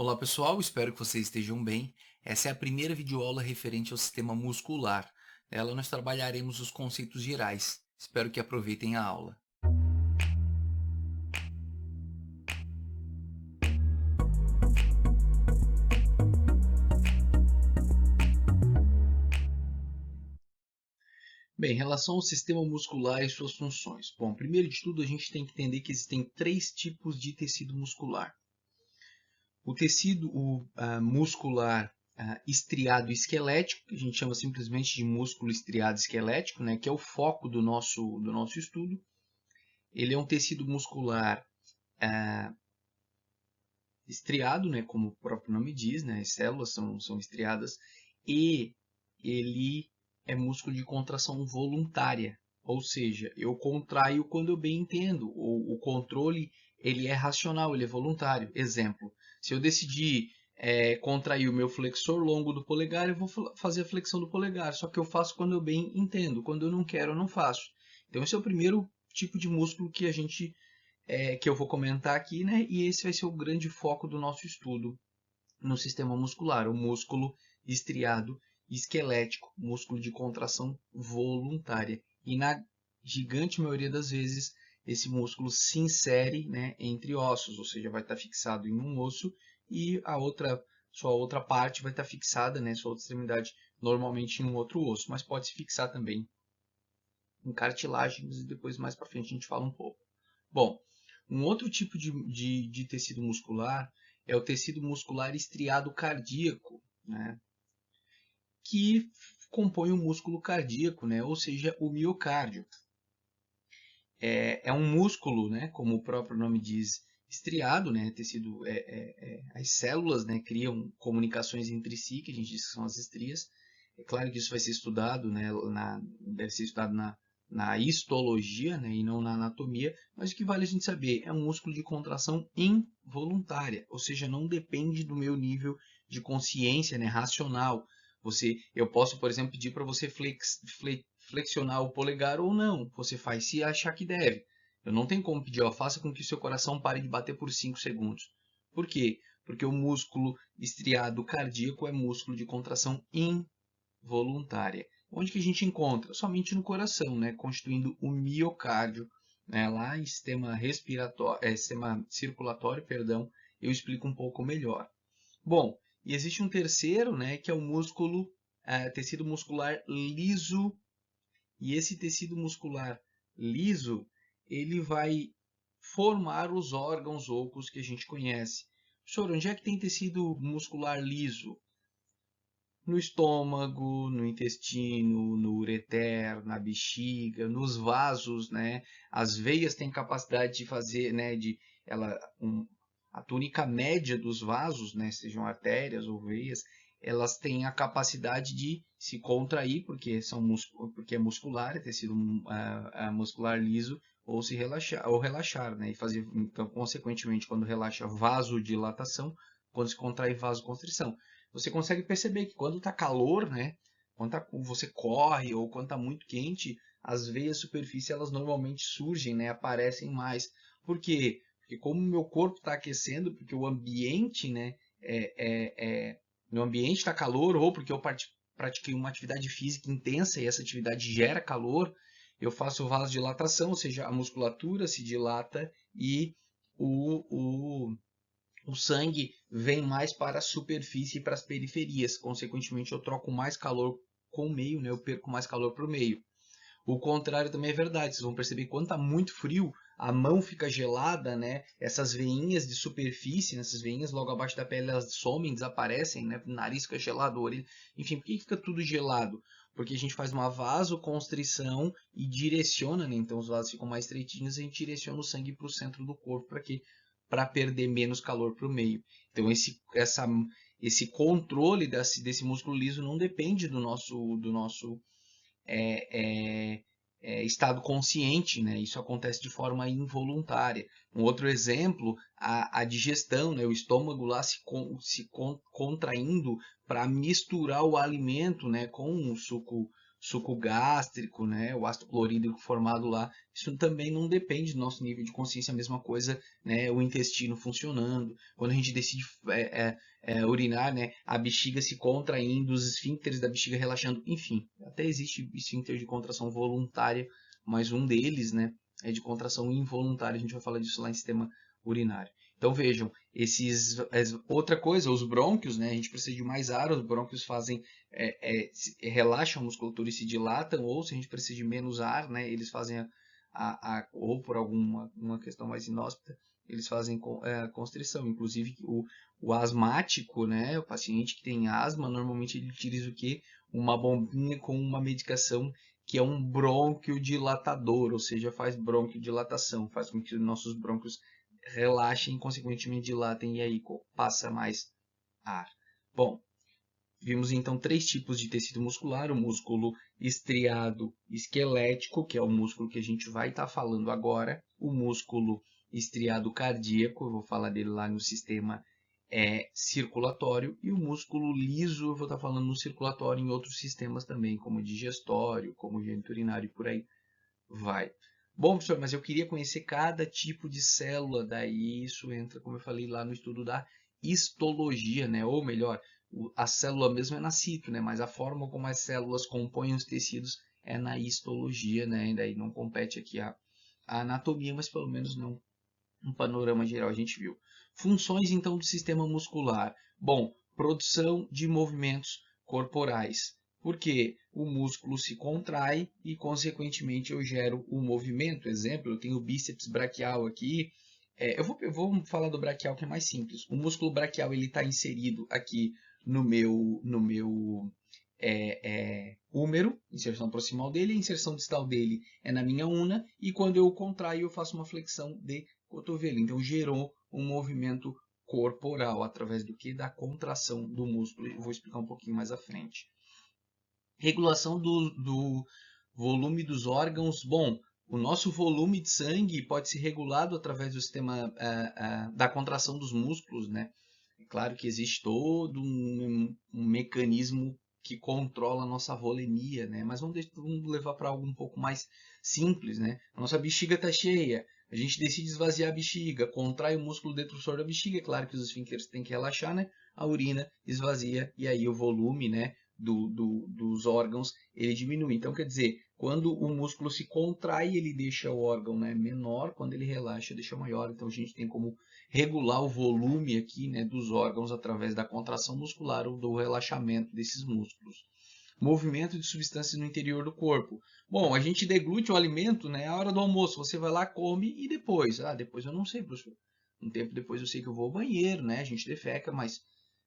Olá pessoal, espero que vocês estejam bem. Essa é a primeira videoaula referente ao sistema muscular. Nela nós trabalharemos os conceitos gerais. Espero que aproveitem a aula. Bem, em relação ao sistema muscular e suas funções. Bom, primeiro de tudo a gente tem que entender que existem três tipos de tecido muscular. O tecido muscular estriado esquelético, que a gente chama simplesmente de músculo estriado esquelético, né, que é o foco do nosso estudo. Ele é um tecido muscular estriado, né, como o próprio nome diz, né, as células são estriadas, e ele é músculo de contração voluntária, ou seja, eu contraio quando eu bem entendo, o controle ele é racional, ele é voluntário. Exemplo, se eu decidir contrair o meu flexor longo do polegar, eu vou fazer a flexão do polegar, só que eu faço quando eu bem entendo, quando eu não quero, eu não faço. Então esse é o primeiro tipo de músculo que que eu vou comentar aqui, né? E esse vai ser o grande foco do nosso estudo no sistema muscular, o músculo estriado esquelético, músculo de contração voluntária. E na gigante maioria das vezes, esse músculo se insere, né, entre ossos, ou seja, vai estar fixado em um osso e sua outra parte vai estar fixada, né, sua outra extremidade, normalmente em um outro osso, mas pode se fixar também em cartilagens e depois mais para frente a gente fala um pouco. Bom, um outro tipo de tecido muscular é o tecido muscular estriado cardíaco, né? Que compõe o músculo cardíaco, né? Ou seja, o miocárdio. É um músculo, né? Como o próprio nome diz, estriado, né? Tecido, as células, né? Criam comunicações entre si, que a gente diz que são as estrias. É claro que isso vai ser estudado, né? Deve ser estudado na histologia, né, e não na anatomia, mas o que vale a gente saber é um músculo de contração involuntária, ou seja, não depende do meu nível de consciência, né, racional. Eu posso, por exemplo, pedir para você flexionar o polegar ou não, você faz se achar que deve. Eu não tenho como pedir, ó, faça com que o seu coração pare de bater por 5 segundos. Por quê? Porque o músculo estriado cardíaco é músculo de contração involuntária. Onde que a gente encontra? Somente no coração, né? Constituindo o miocárdio, né? Lá em sistema respiratório, sistema circulatório, perdão, eu explico um pouco melhor. Bom, e existe um terceiro, né? Que é o tecido muscular liso. E esse tecido muscular liso, ele vai formar os órgãos ocos que a gente conhece. Professor, onde é que tem tecido muscular liso? No estômago, no intestino, no ureter, na bexiga, nos vasos, né? As veias têm capacidade de fazer, né? A túnica média dos vasos, né? Sejam artérias ou veias, elas têm a capacidade de se contrair, porque é muscular, é tecido muscular liso, ou se relaxar, ou relaxar, né? E fazer, então, consequentemente, quando relaxa, vasodilatação, quando se contrai, vasoconstrição. Você consegue perceber que quando está calor, né, você corre ou quando está muito quente, as veias superfície elas normalmente surgem, né, aparecem mais. Por quê? Porque como o meu corpo está aquecendo, porque o ambiente, né, no ambiente está calor, ou porque eu pratiquei uma atividade física intensa e essa atividade gera calor, eu faço vasodilatação, ou seja, a musculatura se dilata e o sangue vem mais para a superfície e para as periferias. Consequentemente, eu troco mais calor com o meio, né? Eu perco mais calor para o meio. O contrário também é verdade. Vocês vão perceber que quando está muito frio, a mão fica gelada, né? Essas veinhas de superfície, né? Essas veinhas logo abaixo da pele, elas somem, desaparecem, né? O nariz fica gelado, a orelha... Enfim, por que fica tudo gelado? Porque a gente faz uma vasoconstrição e direciona, né? Então os vasos ficam mais estreitinhos e a gente direciona o sangue para o centro do corpo para quê? Para perder menos calor para o meio. Então esse controle desse músculo liso não depende do nosso é, é, estado consciente, né? Isso acontece de forma involuntária. Um outro exemplo, a digestão, né? O estômago lá contraindo para misturar o alimento, né? Com o suco suco gástrico, né, o ácido clorídrico formado lá, isso também não depende do nosso nível de consciência, a mesma coisa, né, o intestino funcionando, quando a gente decide urinar, né, a bexiga se contraindo, os esfíncteres da bexiga relaxando, enfim, até existe esfíncter de contração voluntária, mas um deles, né, é de contração involuntária, a gente vai falar disso lá em sistema urinário. Então vejam, outra coisa, os brônquios, né, a gente precisa de mais ar, os brônquios fazem, relaxam a musculatura e se dilatam, ou se a gente precisa de menos ar, né, eles fazem, ou por uma questão mais inóspita, eles fazem constrição. Inclusive o asmático, né, o paciente que tem asma, normalmente ele utiliza o quê? Uma bombinha com uma medicação que é um bronquiodilatador, ou seja, faz bronquiodilatação, faz com que os nossos brônquios relaxem, consequentemente dilatem e aí passa mais ar. Bom, vimos então 3 tipos de tecido muscular: o músculo estriado esquelético, que é o músculo que a gente vai estar falando agora, o músculo estriado cardíaco, eu vou falar dele lá no sistema circulatório, e o músculo liso, eu vou estar falando no circulatório em outros sistemas também, como digestório, como geniturinário e por aí vai. Bom, professor, mas eu queria conhecer cada tipo de célula, daí isso entra, como eu falei, lá no estudo da histologia, né? Ou melhor, a célula mesmo é na cito, né? Mas a forma como as células compõem os tecidos é na histologia, né? E daí não compete aqui a anatomia, mas pelo menos não um panorama geral a gente viu. Funções então do sistema muscular. Bom, produção de movimentos corporais. Porque o músculo se contrai e, consequentemente, eu gero o movimento. Exemplo, eu tenho o bíceps braquial aqui. Eu vou falar do braquial, que é mais simples. O músculo braquial está inserido aqui no meu húmero, inserção proximal dele. A inserção distal dele é na minha una. E quando eu contraio, eu faço uma flexão de cotovelo. Então, gerou um movimento corporal através do que? Da contração do músculo. Eu vou explicar um pouquinho mais à frente. Regulação do volume dos órgãos. Bom, o nosso volume de sangue pode ser regulado através do sistema da contração dos músculos, né? É claro que existe todo um mecanismo que controla a nossa volemia, né? Mas vamos levar para algo um pouco mais simples, né? A nossa bexiga está cheia, a gente decide esvaziar a bexiga, contrai o músculo detrusor da bexiga, é claro que os esfíncteres têm que relaxar, né? A urina esvazia e aí o volume, né, dos órgãos ele diminui. Então, quer dizer, quando o músculo se contrai, ele deixa o órgão, né, menor, quando ele relaxa, deixa maior. Então, a gente tem como regular o volume aqui, né, dos órgãos através da contração muscular ou do relaxamento desses músculos. Movimento de substâncias no interior do corpo. Bom, a gente deglute o alimento, né, a hora do almoço. Você vai lá, come e depois? Depois eu não sei, professor. Um tempo depois eu sei que eu vou ao banheiro, né, a gente defeca, mas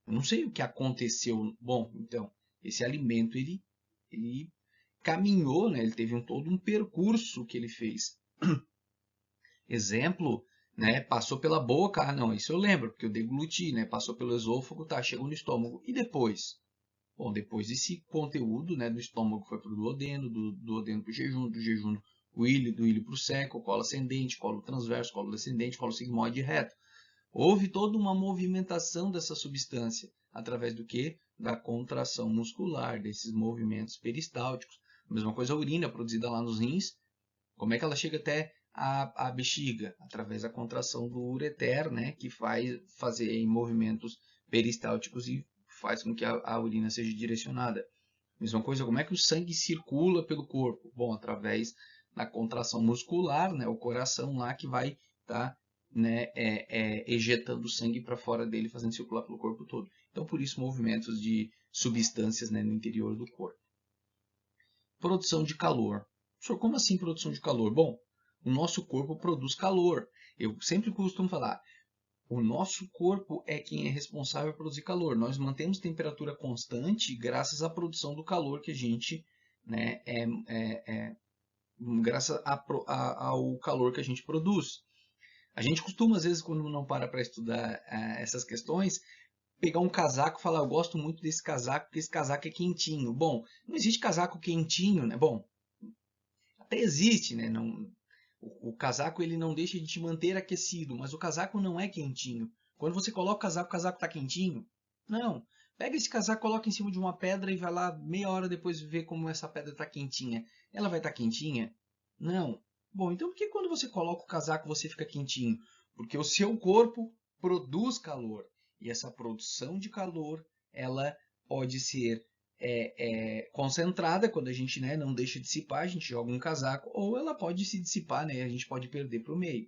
eu não sei o que aconteceu. Bom, então, esse alimento ele caminhou, né? Ele teve todo um percurso que ele fez. Exemplo, né? Passou pela boca, não, isso eu lembro, porque eu degluti, né? Passou pelo esôfago, tá, chegou no estômago. E depois? Bom, depois esse conteúdo, né, do estômago foi para o duodeno, do duodeno para o jejum, do jejum o ilho, do ilho para o seco, colo ascendente, colo transverso, colo descendente, colo sigmoide e reto. Houve toda uma movimentação dessa substância através do que? Da contração muscular, desses movimentos peristálticos. A mesma coisa a urina produzida lá nos rins. Como é que ela chega até a bexiga? Através da contração do ureter, né? Que faz fazer em movimentos peristálticos e faz com que a urina seja direcionada. Mesma coisa, como é que o sangue circula pelo corpo? Bom, através da contração muscular, né? O coração lá que vai estar né, ejetando sangue para fora dele, fazendo circular pelo corpo todo. Então, por isso, movimentos de substâncias, né, no interior do corpo. Produção de calor. Professor, como assim produção de calor? Bom, o nosso corpo produz calor. Eu sempre costumo falar, o nosso corpo é quem é responsável por produzir calor. Nós mantemos temperatura constante graças à produção do calor que a gente, né, graças ao calor que a gente produz. A gente costuma, às vezes, quando não para estudar essas questões, pegar um casaco e falar, eu gosto muito desse casaco, porque esse casaco é quentinho. Bom, não existe casaco quentinho, né? Bom, até existe, né? Não, o casaco ele não deixa de te manter aquecido, mas o casaco não é quentinho. Quando você coloca o casaco está quentinho? Não. Pega esse casaco, coloca em cima de uma pedra e vai lá meia hora depois ver como essa pedra está quentinha. Ela vai estar quentinha? Não. Bom, então por que quando você coloca o casaco você fica quentinho? Porque o seu corpo produz calor. E essa produção de calor, ela pode ser concentrada quando a gente, né, não deixa dissipar, a gente joga um casaco, ou ela pode se dissipar, né, a gente pode perder para o meio.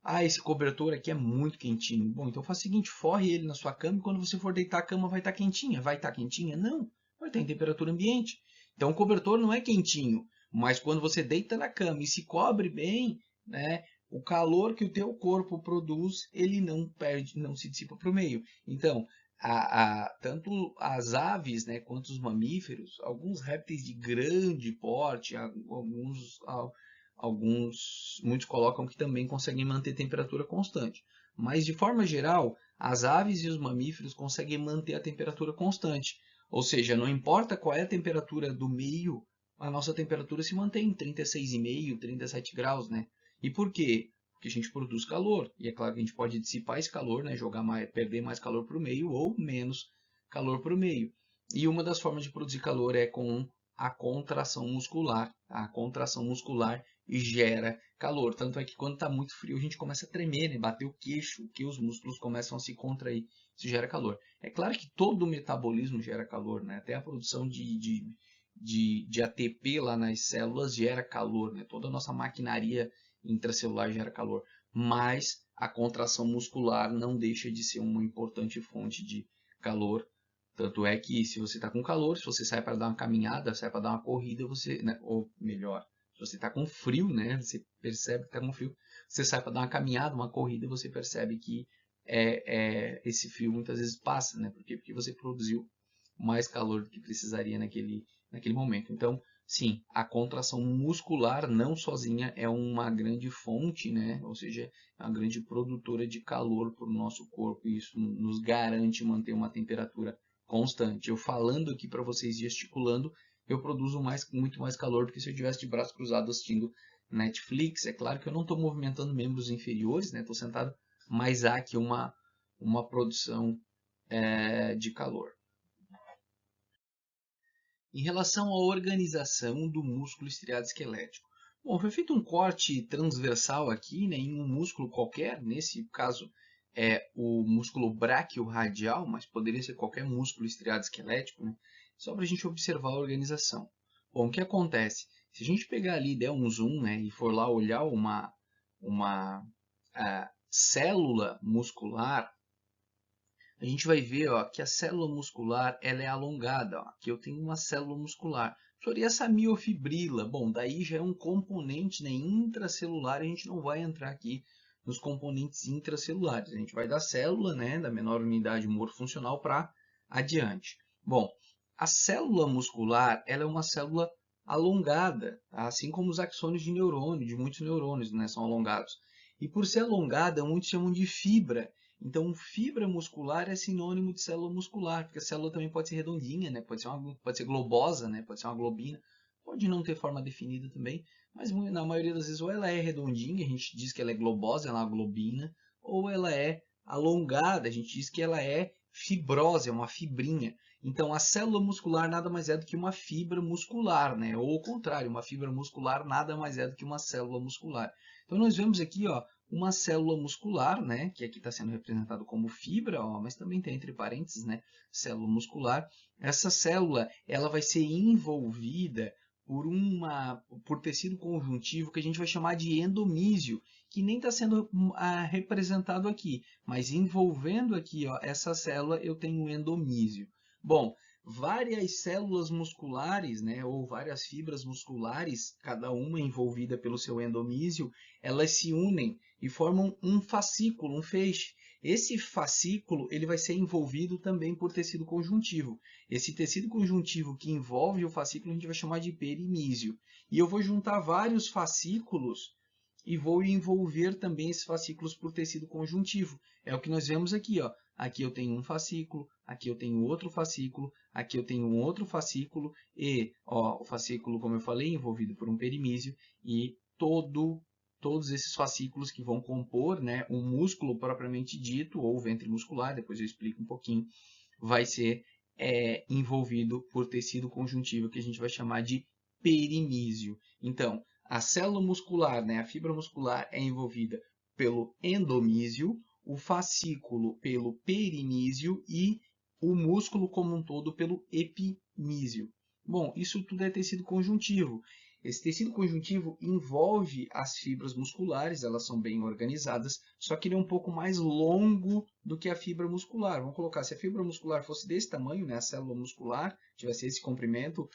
Ah, esse cobertor aqui é muito quentinho. Bom, então faz o seguinte, forre ele na sua cama e quando você for deitar a cama vai estar quentinha. Vai estar quentinha? Não, vai estar em temperatura ambiente. Então o cobertor não é quentinho, mas quando você deita na cama e se cobre bem, né, o calor que o teu corpo produz, ele não perde, não se dissipa para o meio. Então, tanto as aves, né, quanto os mamíferos, alguns répteis de grande porte, muitos colocam que também conseguem manter temperatura constante. Mas de forma geral, as aves e os mamíferos conseguem manter a temperatura constante. Ou seja, não importa qual é a temperatura do meio, a nossa temperatura se mantém em 36,5, 37 graus, né? E por quê? Porque a gente produz calor. E é claro que a gente pode dissipar esse calor, né? Perder mais calor para o meio ou menos calor para o meio. E uma das formas de produzir calor é com a contração muscular. A contração muscular gera calor. Tanto é que quando está muito frio a gente começa a tremer, né? Bater o queixo, que os músculos começam a se contrair. Isso gera calor. É claro que todo o metabolismo gera calor, né? Até a produção de ATP lá nas células gera calor, né? Toda a nossa maquinaria intracelular gera calor. Mas a contração muscular não deixa de ser uma importante fonte de calor. Tanto é que se você está com calor, se você sai para dar uma caminhada, sai para dar uma corrida, você, né? Ou melhor, se você está com frio, né? Você percebe que está com frio. Você sai para dar uma caminhada, uma corrida, você percebe que esse frio muitas vezes passa, né? Por quê? Porque você produziu mais calor do que precisaria naquele momento. Então, sim, a contração muscular não sozinha é uma grande fonte, né? Ou seja, é uma grande produtora de calor para o nosso corpo e isso nos garante manter uma temperatura constante. Eu falando aqui para vocês, gesticulando, eu produzo muito mais calor do que se eu estivesse de braço cruzado assistindo Netflix. É claro que eu não estou movimentando membros inferiores, né? Estou sentado, mas há aqui uma produção de calor. Em relação à organização do músculo estriado esquelético. Bom, foi feito um corte transversal aqui, né, em um músculo qualquer, nesse caso é o músculo braquiorradial, mas poderia ser qualquer músculo estriado esquelético, né, só para a gente observar a organização. Bom, o que acontece? Se a gente pegar ali, der um zoom, né, e for lá olhar uma célula muscular, a gente vai ver, ó, que a célula muscular ela é alongada. Ó. Aqui eu tenho uma célula muscular. Seria essa miofibrila. Bom, daí já é um componente, né, intracelular. A gente não vai entrar aqui nos componentes intracelulares. A gente vai da célula, né, da menor unidade morfofuncional para adiante. Bom, a célula muscular ela é uma célula alongada, tá? Assim como os axônios de neurônio, de muitos neurônios, né, são alongados. E por ser alongada, muitos chamam de fibra. Então, fibra muscular é sinônimo de célula muscular, porque a célula também pode ser redondinha, né? Pode ser globosa, né? Pode ser uma globina, pode não ter forma definida também, mas na maioria das vezes ou ela é redondinha, a gente diz que ela é globosa, ela é uma globina, ou ela é alongada, a gente diz que ela é fibrosa, é uma fibrinha. Então, a célula muscular nada mais é do que uma fibra muscular, né? Ou o contrário, uma fibra muscular nada mais é do que uma célula muscular. Então, nós vemos aqui, ó, uma célula muscular, né, que aqui está sendo representado como fibra, ó, mas também tem entre parênteses, né, célula muscular. Essa célula ela vai ser envolvida por tecido conjuntivo que a gente vai chamar de endomísio, que nem está sendo representado aqui, mas envolvendo aqui, ó, essa célula eu tenho um endomísio. Bom, várias células musculares, né, ou várias fibras musculares, cada uma envolvida pelo seu endomísio, elas se unem e formam um fascículo, um feixe. Esse fascículo ele vai ser envolvido também por tecido conjuntivo. Esse tecido conjuntivo que envolve o fascículo a gente vai chamar de perimísio. E eu vou juntar vários fascículos e vou envolver também esses fascículos por tecido conjuntivo. É o que nós vemos aqui, ó. Aqui eu tenho um fascículo, aqui eu tenho outro fascículo, aqui eu tenho um outro fascículo e, ó, o fascículo, como eu falei, envolvido por um perimísio e todos esses fascículos que vão compor, né, um músculo propriamente dito, ou ventre muscular, depois eu explico um pouquinho, vai ser envolvido por tecido conjuntivo, que a gente vai chamar de perimísio. Então, a célula muscular, né, a fibra muscular é envolvida pelo endomísio, o fascículo pelo perimísio e o músculo como um todo pelo epimísio. Bom, isso tudo é tecido conjuntivo. Esse tecido conjuntivo envolve as fibras musculares, elas são bem organizadas, só que ele é um pouco mais longo do que a fibra muscular. Vamos colocar, se a fibra muscular fosse desse tamanho, né, a célula muscular tivesse esse comprimento,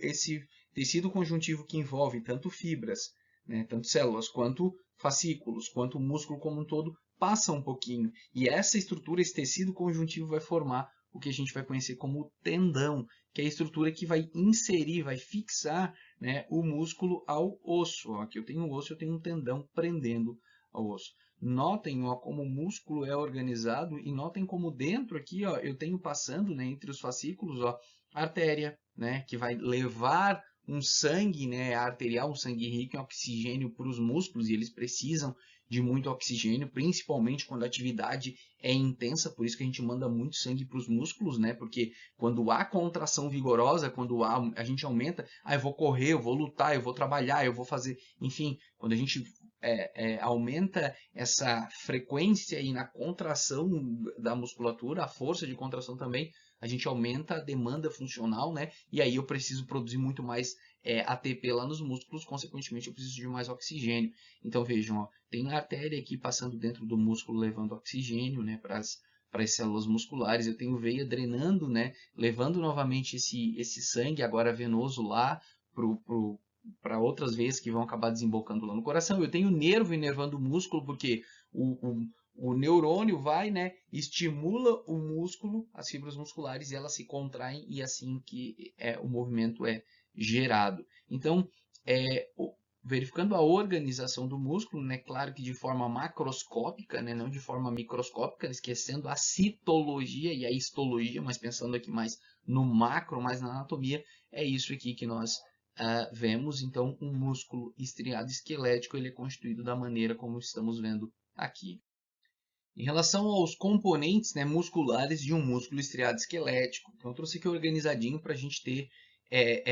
esse tecido conjuntivo que envolve tanto fibras, né, tanto células, quanto fascículos, quanto o músculo como um todo, passa um pouquinho. E essa estrutura, esse tecido conjuntivo vai formar o que a gente vai conhecer como tendão, que é a estrutura que vai inserir, vai fixar, né, o músculo ao osso. Ó, aqui eu tenho um osso, eu tenho um tendão prendendo ao osso. Notem, ó, como o músculo é organizado e notem como dentro aqui, ó, eu tenho passando, né, entre os fascículos, ó, artéria, né, que vai levar um sangue, né, arterial, um sangue rico em oxigênio para os músculos, e eles precisam de muito oxigênio, principalmente quando a atividade é intensa, por isso que a gente manda muito sangue para os músculos, né? Porque quando há contração vigorosa, quando a gente aumenta, eu vou correr, eu vou lutar, eu vou trabalhar, eu vou fazer, enfim, quando a gente aumenta essa frequência aí na contração da musculatura, a força de contração também, a gente aumenta a demanda funcional, né? E aí eu preciso produzir muito mais ATP lá nos músculos, consequentemente eu preciso de mais oxigênio. Então vejam, ó, tem a artéria aqui passando dentro do músculo levando oxigênio, né, para as células musculares. Eu tenho veia drenando, né, levando novamente esse sangue agora venoso lá para outras veias que vão acabar desembocando lá no coração. Eu tenho nervo inervando o músculo, porque o neurônio vai, né, estimula o músculo, as fibras musculares, e elas se contraem, e assim que o movimento é gerado. Então, verificando a organização do músculo, né, claro que de forma macroscópica, né, não de forma microscópica, esquecendo a citologia e a histologia, mas pensando aqui mais no macro, mais na anatomia, é isso aqui que nós vemos. Então, um músculo estriado esquelético, ele é constituído da maneira como estamos vendo aqui. Em relação aos componentes, né, musculares de um músculo estriado esquelético, então eu trouxe aqui organizadinho para a gente ter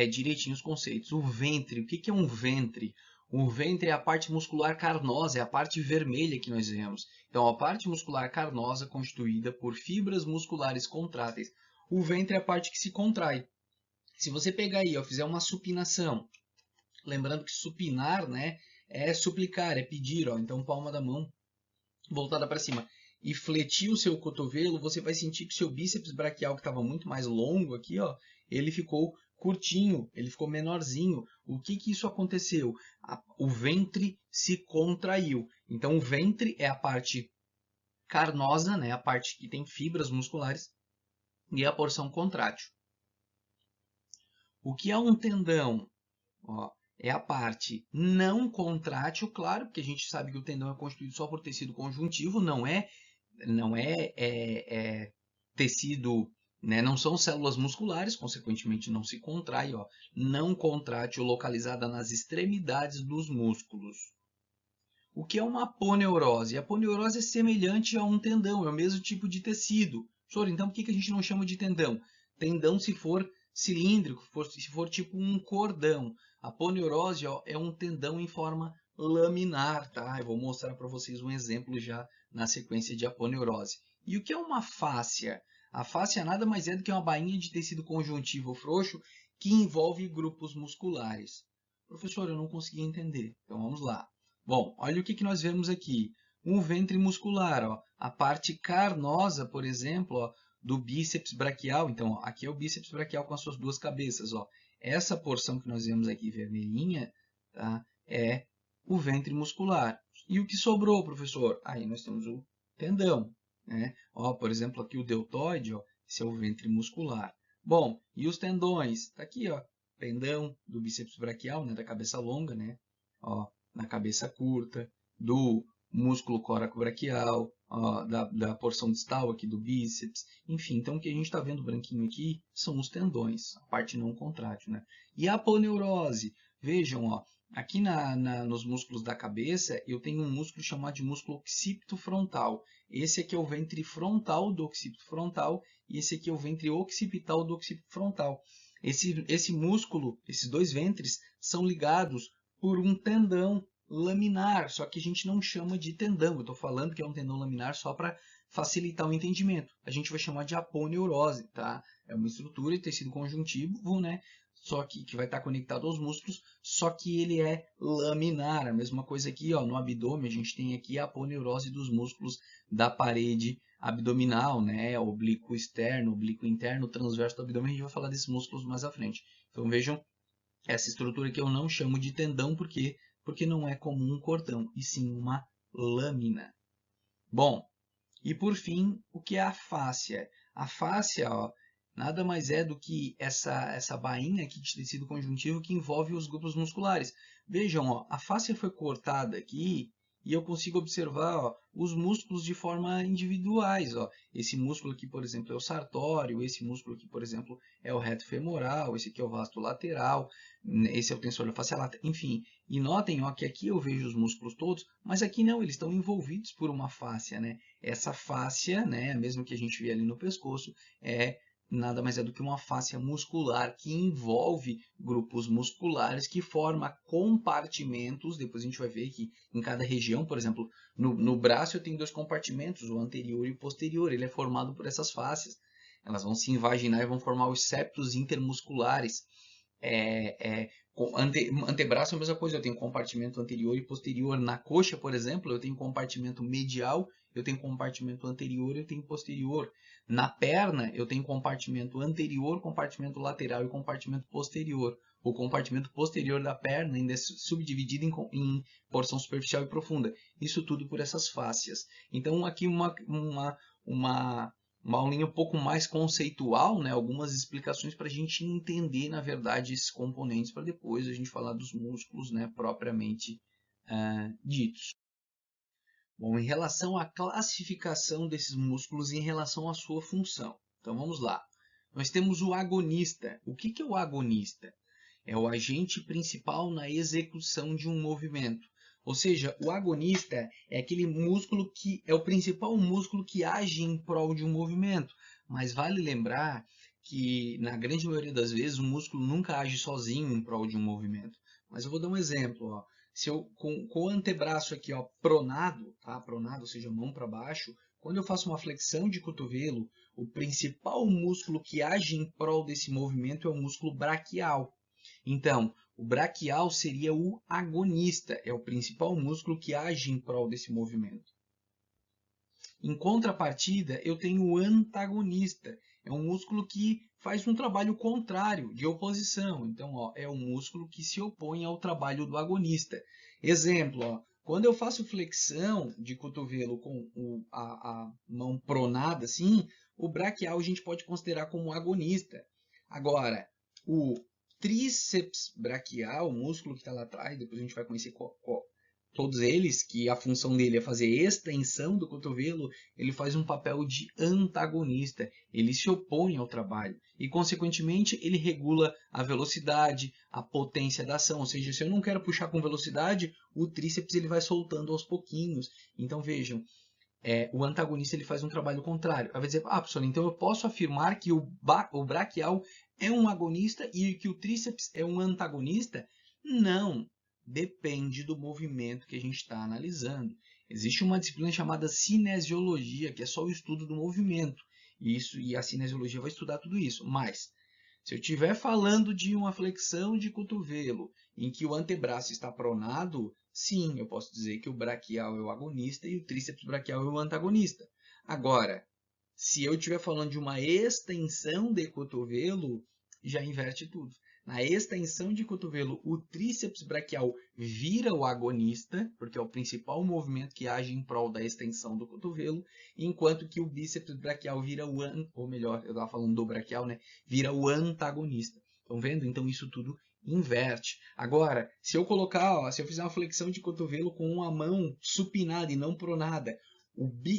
direitinho os conceitos. O ventre, o que é um ventre? O ventre é a parte muscular carnosa, é a parte vermelha que nós vemos. Então, a parte muscular carnosa constituída por fibras musculares contráteis. O ventre é a parte que se contrai. Se você pegar aí, ó, fizer uma supinação, lembrando que supinar, né, é suplicar, é pedir, ó, então palma da mão voltada para cima, e fletir o seu cotovelo, você vai sentir que o seu bíceps braquial, que estava muito mais longo aqui, ó, ele ficou curtinho, ele ficou menorzinho. O que isso aconteceu? O ventre se contraiu. Então, o ventre é a parte carnosa, né, a parte que tem fibras musculares, e a porção contrátil. O que é um tendão? Ó, é a parte não contrátil, claro, porque a gente sabe que o tendão é constituído só por tecido conjuntivo, não é tecido, né? Não são células musculares, consequentemente não se contrai, ó, não contrátil, localizada nas extremidades dos músculos. O que é uma aponeurose? A aponeurose é semelhante a um tendão, é o mesmo tipo de tecido. Senhor, então por que a gente não chama de tendão? Tendão se for cilíndrico, se for tipo um cordão. A aponeurose, ó, é um tendão em forma laminar, tá? Eu vou mostrar para vocês um exemplo já na sequência de aponeurose. E o que é uma fáscia? A fáscia nada mais é do que uma bainha de tecido conjuntivo frouxo que envolve grupos musculares. Professor, eu não consegui entender. Então vamos lá. Bom, olha o que nós vemos aqui. Um ventre muscular, ó, a parte carnosa, por exemplo, ó, do bíceps braquial. Então, ó, aqui é o bíceps braquial com as suas duas cabeças. Ó. Essa porção que nós vemos aqui vermelhinha, tá, é o ventre muscular. E o que sobrou, professor? Aí nós temos o tendão. Né? Ó, por exemplo, aqui o deltoide, ó, esse é o ventre muscular. Bom, e os tendões? Está aqui, ó, tendão do bíceps braquial, né, da cabeça longa, né? Ó, na cabeça curta, do músculo coracobraquial, da porção distal aqui do bíceps, enfim. Então, o que a gente está vendo branquinho aqui são os tendões, a parte não contrátil, né? E a aponeurose, vejam, ó, Aqui nos músculos da cabeça, eu tenho um músculo chamado de músculo occipito frontal. Esse aqui é o ventre frontal do occipito frontal e esse aqui é o ventre occipital do occipito frontal. Esse músculo, esses dois ventres, são ligados por um tendão laminar, só que a gente não chama de tendão. Eu estou falando que é um tendão laminar só para facilitar o entendimento. A gente vai chamar de aponeurose, tá? É uma estrutura de tecido conjuntivo, né? Só que vai estar conectado aos músculos, só que ele é laminar. A mesma coisa aqui, ó, no abdômen, a gente tem aqui a aponeurose dos músculos da parede abdominal, né? Oblíquo externo, oblíquo interno, transverso do abdômen. A gente vai falar desses músculos mais à frente. Então vejam, essa estrutura que eu não chamo de tendão, porque não é comum um cordão, e sim uma lâmina. Bom, e por fim, o que é a fáscia? A fáscia, ó, nada mais é do que essa bainha aqui de tecido conjuntivo que envolve os grupos musculares. Vejam, ó, a fáscia foi cortada aqui e eu consigo observar, ó, os músculos de forma individuais. Ó. Esse músculo aqui, por exemplo, é o sartório, esse músculo aqui, por exemplo, é o reto femoral, esse aqui é o vasto lateral, esse é o tensor facial lata, enfim. E notem, ó, que aqui eu vejo os músculos todos, mas aqui não, eles estão envolvidos por uma fáscia, né? Essa fáscia, né, mesmo que a gente vê ali no pescoço, nada mais é do que uma fáscia muscular que envolve grupos musculares que forma compartimentos. Depois a gente vai ver que em cada região, por exemplo, no braço eu tenho dois compartimentos, o anterior e o posterior. Ele é formado por essas fáscias. Elas vão se invaginar e vão formar os septos intermusculares. Antebraço é a mesma coisa, eu tenho compartimento anterior e posterior. Na coxa, por exemplo, eu tenho compartimento medial, eu tenho compartimento anterior e eu tenho posterior. Na perna, eu tenho compartimento anterior, compartimento lateral e compartimento posterior. O compartimento posterior da perna ainda é subdividido em porção superficial e profunda. Isso tudo por essas fáscias. Então, aqui uma aulinha um pouco mais conceitual, né? Algumas explicações para a gente entender, na verdade, esses componentes, para depois a gente falar dos músculos, né, propriamente ditos. Bom, em relação à classificação desses músculos e em relação à sua função. Então, vamos lá. Nós temos o agonista. O que é o agonista? É o agente principal na execução de um movimento. Ou seja, o agonista é aquele músculo que é o principal músculo que age em prol de um movimento. Mas vale lembrar que, na grande maioria das vezes, o músculo nunca age sozinho em prol de um movimento. Mas eu vou dar um exemplo. Ó. Se eu, com o antebraço aqui, ó, pronado, tá? Pronado, ou seja, mão para baixo, quando eu faço uma flexão de cotovelo, o principal músculo que age em prol desse movimento é o músculo braquial. Então, o braquial seria o agonista, é o principal músculo que age em prol desse movimento. Em contrapartida, eu tenho o antagonista, é um músculo que faz um trabalho contrário, de oposição. Então, ó, é um músculo que se opõe ao trabalho do agonista. Exemplo, ó, quando eu faço flexão de cotovelo com a mão pronada, assim, o braquial a gente pode considerar como agonista. Agora, o tríceps braquial, o músculo que está lá atrás, depois a gente vai conhecer todos eles, que a função dele é fazer extensão do cotovelo, ele faz um papel de antagonista, ele se opõe ao trabalho e, consequentemente, ele regula a velocidade, a potência da ação, ou seja, se eu não quero puxar com velocidade, o tríceps ele vai soltando aos pouquinhos. Então, vejam, o antagonista ele faz um trabalho contrário. Vai dizer, professor, então eu posso afirmar que o braquial é um agonista e que o tríceps é um antagonista? Não, depende do movimento que a gente está analisando. Existe uma disciplina chamada cinesiologia, que é só o estudo do movimento. E a cinesiologia vai estudar tudo isso. Mas, se eu estiver falando de uma flexão de cotovelo em que o antebraço está pronado, sim, eu posso dizer que o braquial é o agonista e o tríceps braquial é o antagonista. Agora, se eu estiver falando de uma extensão de cotovelo, já inverte tudo. Na extensão de cotovelo, o tríceps braquial vira o agonista, porque é o principal movimento que age em prol da extensão do cotovelo, enquanto que o bíceps braquial vira ou melhor, eu estava falando do braquial, né? Vira o antagonista. Estão vendo? Então isso tudo inverte. Agora, se eu colocar, ó, se eu fizer uma flexão de cotovelo com uma mão supinada e não pronada,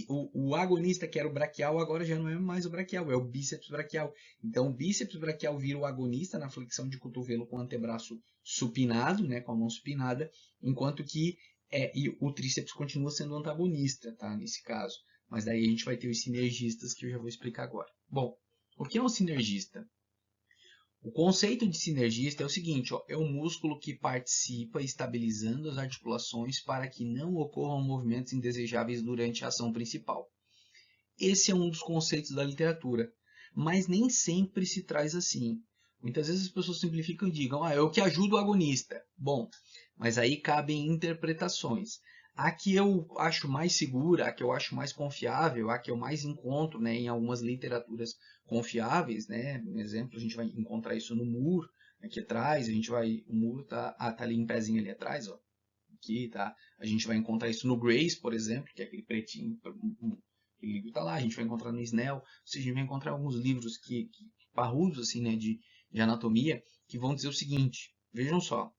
o agonista, que era o braquial, agora já não é mais o braquial, é o bíceps braquial. Então, o bíceps braquial vira o agonista na flexão de cotovelo com o antebraço supinado, né, com a mão supinada, enquanto que e o tríceps continua sendo o antagonista, tá, nesse caso. Mas daí a gente vai ter os sinergistas, que eu já vou explicar agora. Bom, o que é um sinergista? O conceito de sinergista é o seguinte, ó, é um músculo que participa estabilizando as articulações para que não ocorram movimentos indesejáveis durante a ação principal. Esse é um dos conceitos da literatura, mas nem sempre se traz assim. Muitas vezes as pessoas simplificam e digam, é o que ajuda o agonista. Bom, mas aí cabem interpretações. A que eu acho mais segura, a que eu acho mais confiável, a que eu mais encontro, né, em algumas literaturas confiáveis, né? Por exemplo, a gente vai encontrar isso no Moore, aqui atrás, o Moore tá ali em pezinho ali atrás, ó. Aqui, tá? A gente vai encontrar isso no Grace, por exemplo, que é aquele pretinho, aquele livro tá lá, a gente vai encontrar no Snell, ou seja, a gente vai encontrar alguns livros que parrudos, assim, né, de anatomia, que vão dizer o seguinte, vejam só,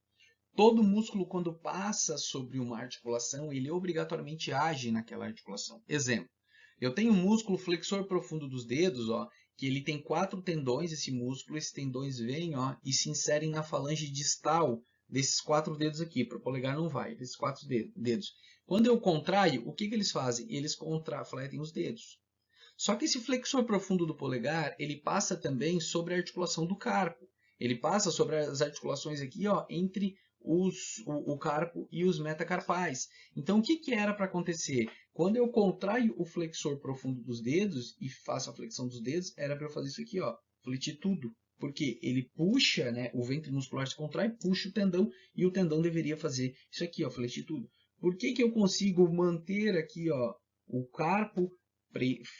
todo músculo, quando passa sobre uma articulação, ele obrigatoriamente age naquela articulação. Exemplo, eu tenho um músculo flexor profundo dos dedos, ó, que ele tem 4 tendões, esse músculo, esses tendões vêm, ó, e se inserem na falange distal desses 4 dedos aqui. Para o polegar não vai, desses 4 dedos. Quando eu contraio, o que eles fazem? Eles contrafletem os dedos. Só que esse flexor profundo do polegar, ele passa também sobre a articulação do carpo. Ele passa sobre as articulações aqui, ó, entre o carpo e os metacarpais. Então, o que era para acontecer? Quando eu contraio o flexor profundo dos dedos e faço a flexão dos dedos, era para eu fazer isso aqui, ó, fletitudo. Porque ele puxa, né, o ventre muscular se contrai, puxa o tendão, e o tendão deveria fazer isso aqui, ó, fletitudo. Por que eu consigo manter aqui, ó, o carpo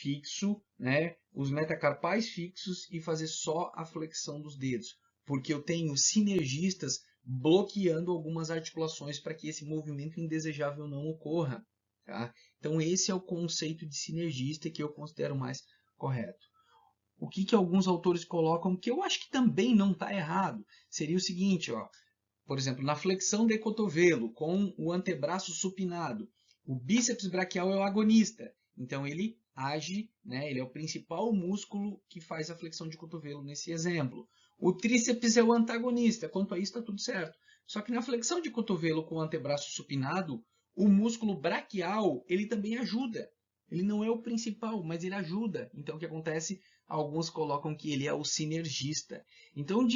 fixo, né, os metacarpais fixos e fazer só a flexão dos dedos? Porque eu tenho sinergistas bloqueando algumas articulações para que esse movimento indesejável não ocorra. Tá? Então, esse é o conceito de sinergista que eu considero mais correto. O que alguns autores colocam, que eu acho que também não está errado, seria o seguinte, ó, por exemplo, na flexão de cotovelo, com o antebraço supinado, o bíceps braquial é o agonista, então ele age, né, ele é o principal músculo que faz a flexão de cotovelo nesse exemplo. O tríceps é o antagonista, quanto a isso está tudo certo. Só que na flexão de cotovelo com o antebraço supinado, o músculo braquial, ele também ajuda. Ele não é o principal, mas ele ajuda. Então o que acontece? Alguns colocam que ele é o sinergista. Então,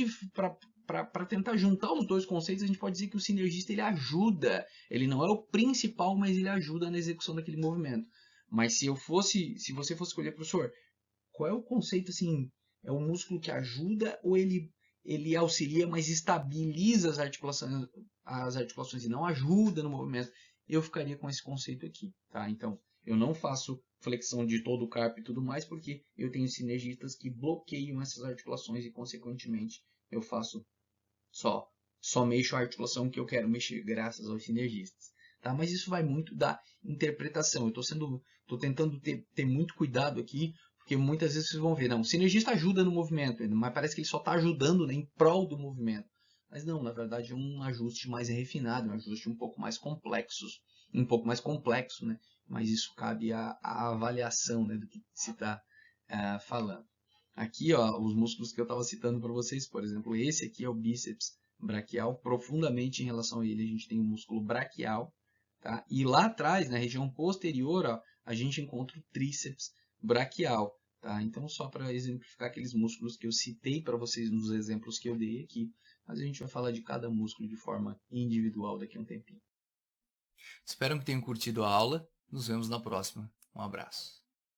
para tentar juntar os dois conceitos, a gente pode dizer que o sinergista ele ajuda. Ele não é o principal, mas ele ajuda na execução daquele movimento. Mas se você fosse escolher, professor, qual é o conceito assim? É o músculo que ajuda ou ele auxilia, mas estabiliza as articulações e não ajuda no movimento? Eu ficaria com esse conceito aqui, tá? Então, eu não faço flexão de todo o carpo e tudo mais, porque eu tenho sinergistas que bloqueiam essas articulações e, consequentemente, eu faço só mexo a articulação que eu quero mexer, graças aos sinergistas. Tá? Mas isso vai muito da interpretação. Eu estou tentando ter muito cuidado aqui, porque muitas vezes vocês vão ver, não, o sinergista ajuda no movimento, mas parece que ele só está ajudando, né, em prol do movimento. Mas não, na verdade é um ajuste mais refinado, um ajuste um pouco mais complexo, né? Mas isso cabe à avaliação, né, do que se está falando. Aqui, ó, os músculos que eu estava citando para vocês, por exemplo, esse aqui é o bíceps braquial. Profundamente em relação a ele, a gente tem o músculo braquial, tá? E lá atrás, na região posterior, ó, a gente encontra o tríceps braquial, tá? Então, só para exemplificar aqueles músculos que eu citei para vocês nos exemplos que eu dei aqui, mas a gente vai falar de cada músculo de forma individual daqui a um tempinho. Espero que tenham curtido a aula. Nos vemos na próxima. Um abraço.